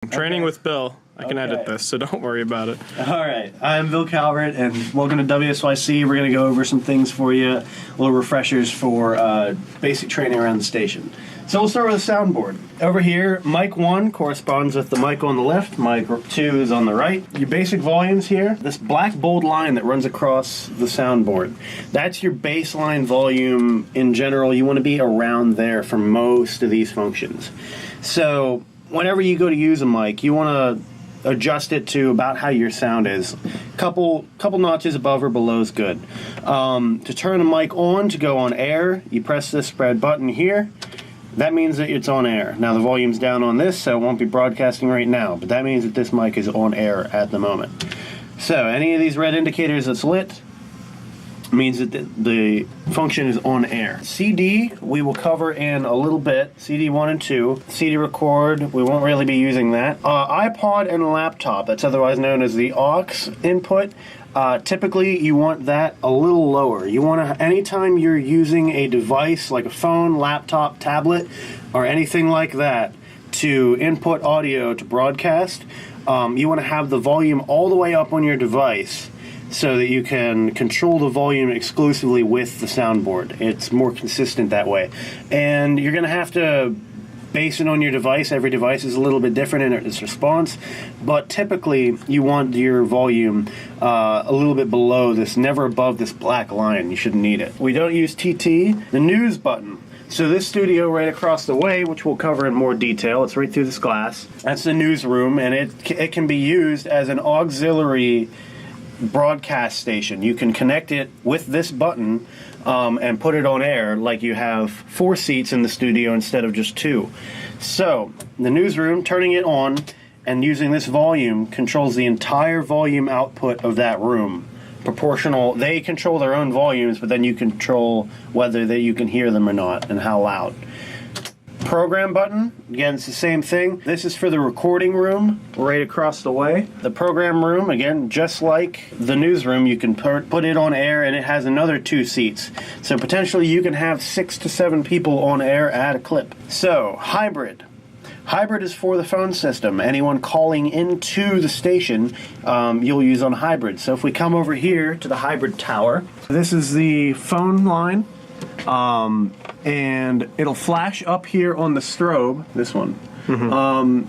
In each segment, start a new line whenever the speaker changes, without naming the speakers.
Training with Bill. I can edit this, so don't worry about it.
All right. I'm Bill Calvert, and welcome to WSYC. We're going to go over some things for you, little refreshers for basic training around the station. So we'll start with the soundboard. Over here, mic 1 corresponds with the mic on the left. Mic 2 is on the right. Your basic volumes here, this black bold line that runs across the soundboard. That's your baseline volume in general. You want to be around there for most of these functions. So whenever you go to use a mic, you want to adjust it to about how your sound is. Couple notches above or below is good. To turn a mic on to go on air, you press this red button here. That means that it's on air. Now the volume's down on this, so it won't be broadcasting right now, but that means that this mic is on air at the moment. So any of these red indicators that's lit means that the function is on air. CD, we will cover in a little bit. CD 1 and 2. CD record, we won't really be using that. iPod and laptop, that's otherwise known as the aux input. Typically, you want that a little lower. You want to, anytime you're using a device like a phone, laptop, tablet, or anything like that to input audio to broadcast, you want to have the volume all the way up on your device so that you can control the volume exclusively with the soundboard. It's more consistent that way. And you're going to have to base it on your device. Every device is a little bit different in its response, but typically you want your volume a little bit below this, never above this black line. You shouldn't need it. We don't use TT. The news button. So this studio right across the way, which we'll cover in more detail, it's right through this glass. That's the newsroom, and it can be used as an auxiliary broadcast station. You can connect it with this button and put it on air like you have 4 seats in the studio instead of just 2. So the newsroom, turning it on and using this volume controls the entire volume output of that room. Proportional, they control their own volumes, but then you control whether you can hear them or not and how loud. Program button, again, it's the same thing. This is for the recording room right across the way. The program room, again, just like the newsroom, you can put it on air, and it has another 2 seats. So potentially you can have 6 to 7 people on air at a clip. So, hybrid. Hybrid is for the phone system. Anyone calling into the station, you'll use on hybrid. So if we come over here to the hybrid tower, this is the phone line. And it'll flash up here on the strobe, this one. Mm-hmm.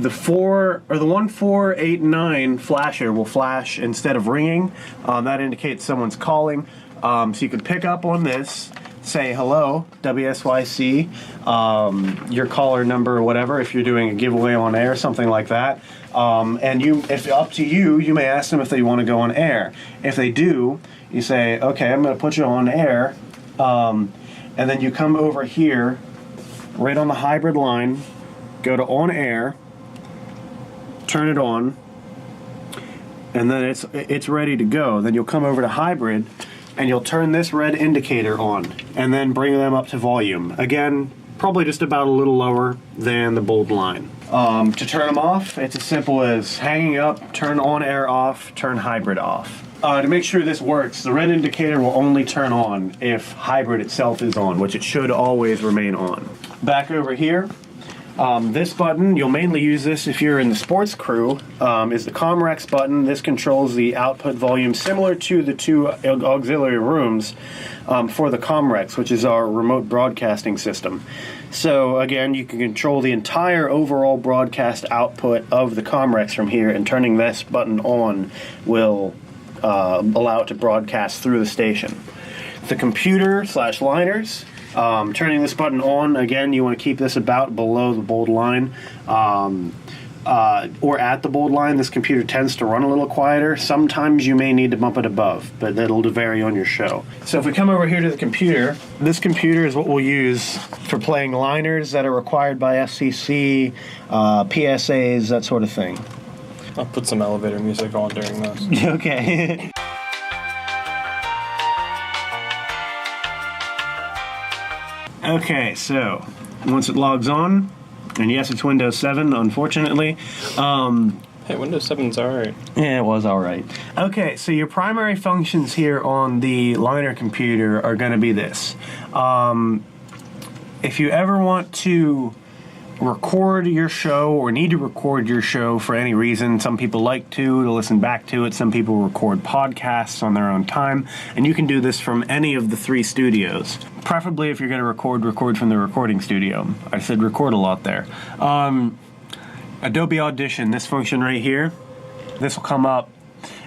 The 1489 flasher will flash instead of ringing. That indicates someone's calling. So you can pick up on this, say hello, WSYC, your caller number or whatever, if you're doing a giveaway on air, something like that. And if up to you, you may ask them if they want to go on air. If they do, you say, okay, I'm going to put you on air. And then you come over here, right on the hybrid line, go to on air, turn it on, and then it's ready to go. Then you'll come over to hybrid, and you'll turn this red indicator on, and then bring them up to volume. Again, probably just about a little lower than the bold line. To turn them off, it's as simple as hanging up, turn on air off, turn hybrid off. To make sure this works, the red indicator will only turn on if hybrid itself is on, which it should always remain on. Back over here, this button, you'll mainly use this if you're in the sports crew, is the Comrex button. This controls the output volume similar to the 2 auxiliary rooms for the Comrex, which is our remote broadcasting system. So again, you can control the entire overall broadcast output of the Comrex from here, and turning this button on will allow it to broadcast through the station. The computer/liners, turning this button on, again, you want to keep this about below the bold line or at the bold line. This computer tends to run a little quieter. Sometimes you may need to bump it above, but that'll vary on your show. So if we come over here to the computer, this computer is what we'll use for playing liners that are required by FCC, PSAs, that sort of thing.
I'll put some elevator music on during this.
Okay. Okay, so once it logs on, and yes, it's Windows 7, unfortunately.
Hey, Windows 7's alright.
Yeah, it was alright. Okay, so your primary functions here on the liner computer are going to be this. If you ever want to record your show or need to record your show for any reason. Some people like to listen back to it. Some people record podcasts on their own time. And you can do this from any of the 3 studios. Preferably if you're going to record from the recording studio. I said record a lot there. Adobe Audition, this function right here, this will come up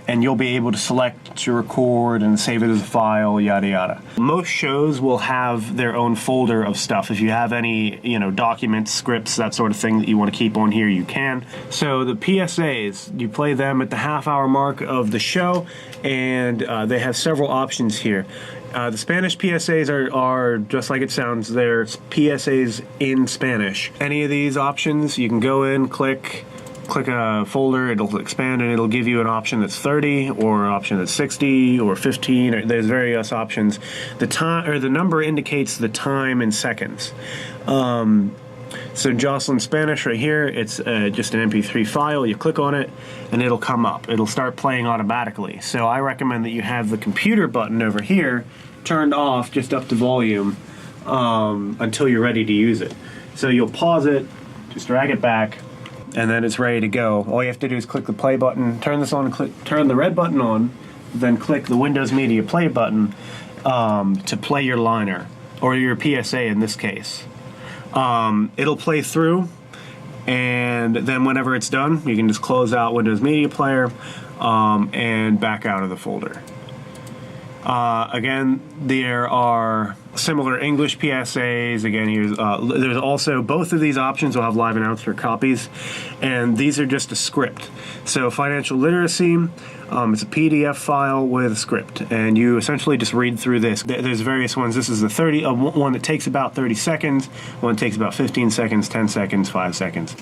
and you'll be able to select to record and save it as a file, yada yada. Most shows will have their own folder of stuff. If you have any, documents, scripts, that sort of thing that you want to keep on here, you can. So the PSAs, you play them at the half-hour mark of the show, and they have several options here. The Spanish PSAs are just like it sounds. They're PSAs in Spanish. Any of these options, you can go in, click a folder, it'll expand and it'll give you an option that's 30 or an option that's 60 or 15. There's various options. The time or the number indicates the time in seconds. So Jocelyn Spanish right here, it's just an MP3 file. You click on it and it'll come up. It'll start playing automatically. So I recommend that you have the computer button over here turned off just up to volume until you're ready to use it. So you'll pause it, just drag it back, and then it's ready to go. All you have to do is click the play button, turn this on, and turn the red button on, then click the Windows Media Play button to play your liner, or your PSA in this case. It'll play through, and then whenever it's done, you can just close out Windows Media Player and back out of the folder. Again, there are similar English PSAs. Again, there's also both of these options will have live announcer copies, and these are just a script. So financial literacy, it's a PDF file with a script, and you essentially just read through this. There's various ones. This is the one that takes about 30 seconds, one that takes about 15 seconds, 10 seconds, 5 seconds.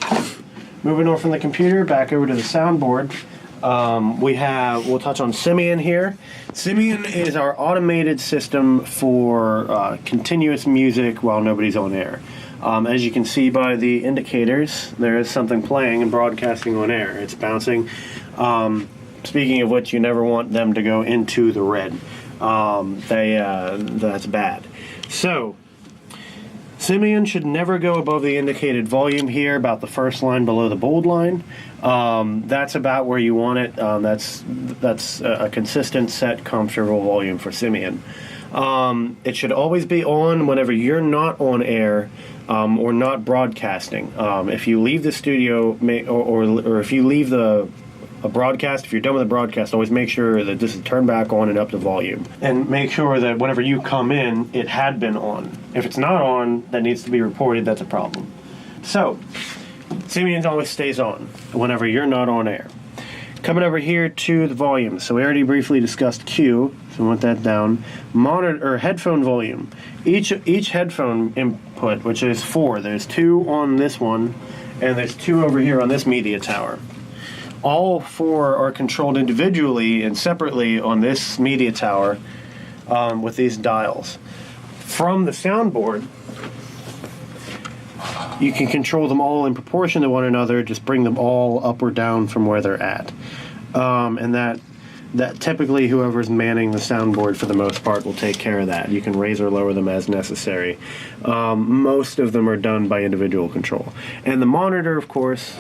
Moving on from the computer, back over to the soundboard. We'll touch on Simian here. Simian is our automated system for continuous music while nobody's on air. As you can see by the indicators, there is something playing and broadcasting on air. It's bouncing. Speaking of which, you never want them to go into the red. That's bad. So, Simian should never go above the indicated volume here, about the first line below the bold line. That's about where you want it. That's a consistent, set, comfortable volume for Simian. It should always be on whenever you're not on air or not broadcasting. If you leave the studio or if you leave a broadcast, if you're done with the broadcast, always make sure that this is turned back on and up to volume. And make sure that whenever you come in, it had been on. If it's not on, that needs to be reported. That's a problem. So, Simian always stays on whenever you're not on air. Coming over here to the volume. So we already briefly discussed Q, so we want that down. Monitor or headphone volume. Each headphone input, which is 4. There's 2 on this one, and there's 2 over here on this media tower. All 4 are controlled individually and separately on this media tower with these dials. From the soundboard, you can control them all in proportion to one another, just bring them all up or down from where they're at. And that typically whoever's manning the soundboard for the most part will take care of that. You can raise or lower them as necessary. Most of them are done by individual control. And the monitor, of course,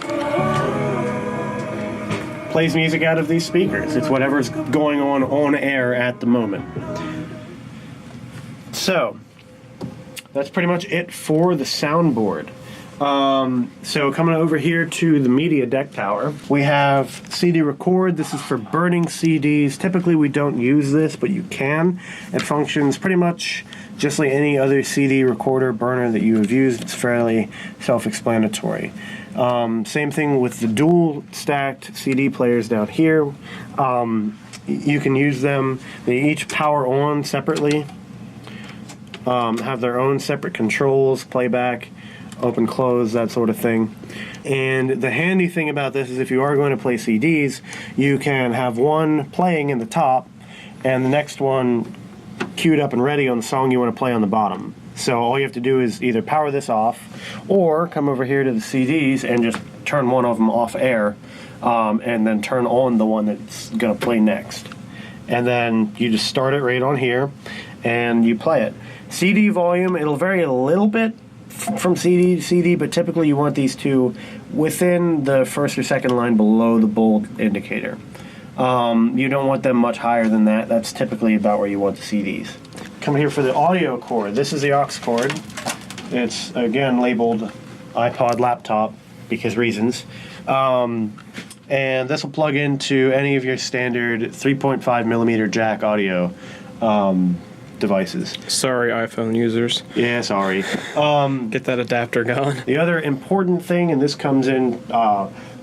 plays music out of these speakers. It's whatever's going on air at the moment. So, that's pretty much it for the soundboard. So coming over here to the media deck tower, we have CD record. This is for burning CDs. Typically we don't use this, but you can. It functions pretty much just like any other CD recorder burner that you have used. It's fairly self-explanatory. Same thing with the dual stacked CD players down here. You can use them. They each power on separately. Have their own separate controls, playback, open, close, that sort of thing. And the handy thing about this is if you are going to play CDs, you can have one playing in the top and the next one queued up and ready on the song you want to play on the bottom. So all you have to do is either power this off or come over here to the CDs and just turn one of them off air and then turn on the one that's going to play next. And then you just start it right on here and you play it. CD volume, it'll vary a little bit from CD to CD, but typically you want these two within the first or second line below the bold indicator. You don't want them much higher than that. That's typically about where you want the CDs. Come here for the audio cord. This is the aux cord. It's, again, labeled iPod laptop because reasons. And this will plug into any of your standard 3.5 millimeter jack audio devices.
Sorry, iPhone users.
Yeah, sorry.
Get that adapter going.
The other important thing, and this comes in,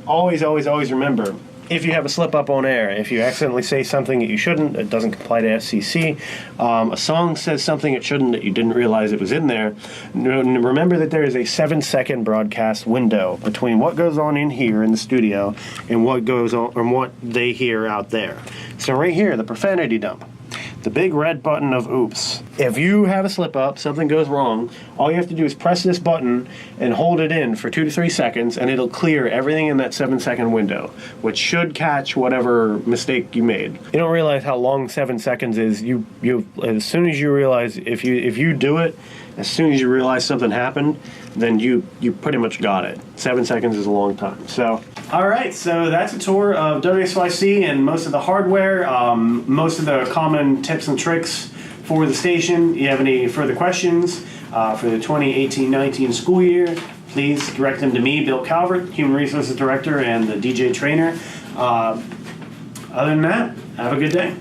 always remember, if you have a slip up on air, if you accidentally say something that you shouldn't, it doesn't comply to FCC, a song says something it shouldn't that you didn't realize it was in there, remember that there is a 7-second broadcast window between what goes on in here in the studio and what goes on, or what they hear out there. So right here, the profanity dump. The big red button of oops. If you have a slip up, something goes wrong, all you have to do is press this button and hold it in for 2 to 3 seconds, and it'll clear everything in that 7-second window, which should catch whatever mistake you made. You don't realize how long 7 seconds is. You as soon as you realize, if you do it, as soon as you realize something happened, then you pretty much got it. 7 seconds is a long time. So, all right, so that's a tour of WSYC and most of the hardware, most of the common tips and tricks for the station. You have any further questions for the 2018-19 school year, please direct them to me, Bill Calvert, Human Resources Director and the DJ Trainer. Other than that, have a good day.